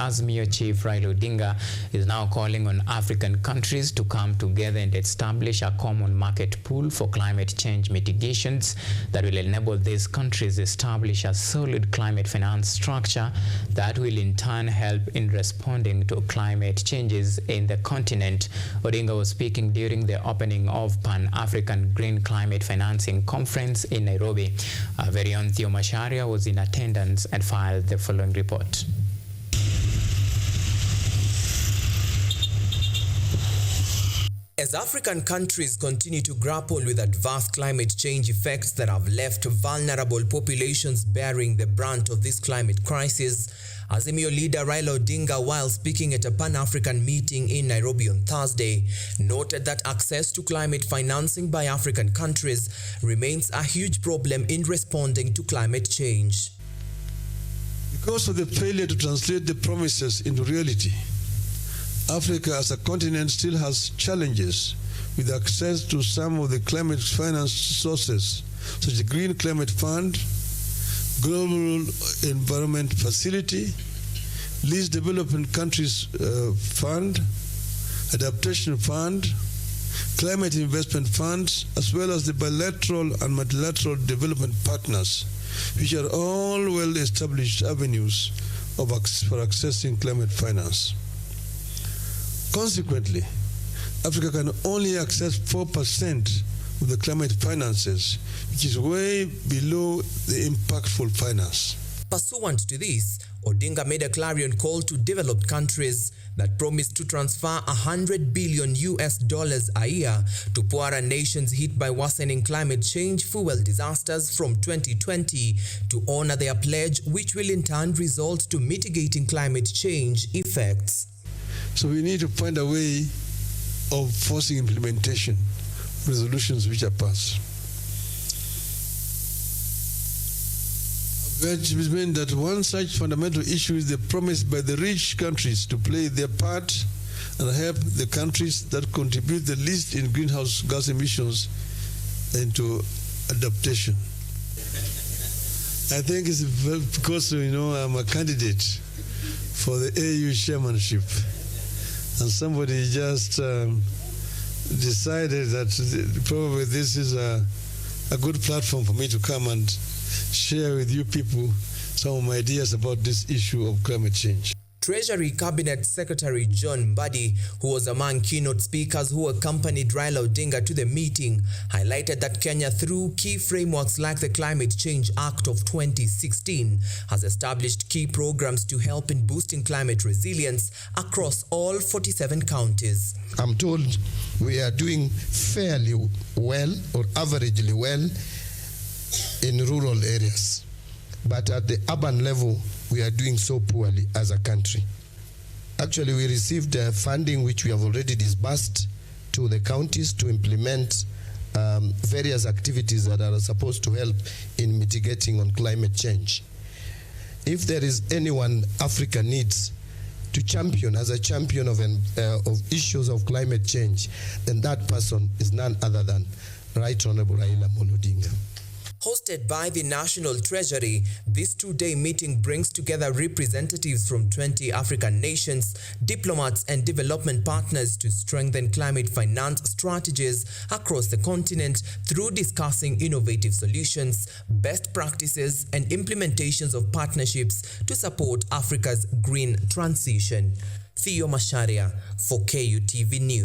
Azimio chief Raila Odinga is now calling on African countries to come together and establish a common market pool for climate change mitigations that will enable these countries establish a solid climate finance structure that will in turn help in responding to climate changes in the continent. Odinga was speaking during the opening of Pan-African Green Climate Financing Conference in Nairobi. Our very own Theo Masharia was in attendance and filed the following report. As African countries continue to grapple with adverse climate change effects that have left vulnerable populations bearing the brunt of this climate crisis, Azimio leader Raila Odinga, while speaking at a Pan-African meeting in Nairobi on Thursday, noted that access to climate financing by African countries remains a huge problem in responding to climate change. Because of the failure to translate the promises into reality, Africa as a continent still has challenges with access to some of the climate finance sources, such as the Green Climate Fund, Global Environment Facility, Least Developing Countries Fund, Adaptation Fund, Climate Investment Funds, as well as the bilateral and multilateral development partners, which are all well-established avenues for accessing climate finance. Consequently, Africa can only access 4% of the climate finances, which is way below the impactful finance. Pursuant to this, Odinga made a clarion call to developed countries that promised to transfer $100 billion a year to poorer nations hit by worsening climate change fuel disasters from 2020 to honor their pledge, which will in turn result to mitigating climate change effects. So we need to find a way of forcing implementation of resolutions which are passed. Which means that one such fundamental issue is the promise by the rich countries to play their part and help the countries that contribute the least in greenhouse gas emissions into adaptation. I think it's because, I'm a candidate for the AU chairmanship. And somebody just decided that probably this is a good platform for me to come and share with you people some of my ideas about this issue of climate change. Treasury Cabinet Secretary John Mbadi, who was among keynote speakers who accompanied Raila Odinga to the meeting, highlighted that Kenya, through key frameworks like the Climate Change Act of 2016, has established key programs to help in boosting climate resilience across all 47 counties. I'm told we are doing fairly well or averagely well in rural areas, but at the urban level, we are doing so poorly as a country. Actually, we received funding which we have already disbursed to the counties to implement various activities that are supposed to help in mitigating on climate change. If there is anyone Africa needs to champion as a champion of issues of climate change, then that person is none other than Right Honorable Raila Odinga. Hosted by the National Treasury, this two-day meeting brings together representatives from 20 African nations, diplomats and development partners to strengthen climate finance strategies across the continent through discussing innovative solutions, best practices and implementations of partnerships to support Africa's green transition. Theo Masharia for KUTV News.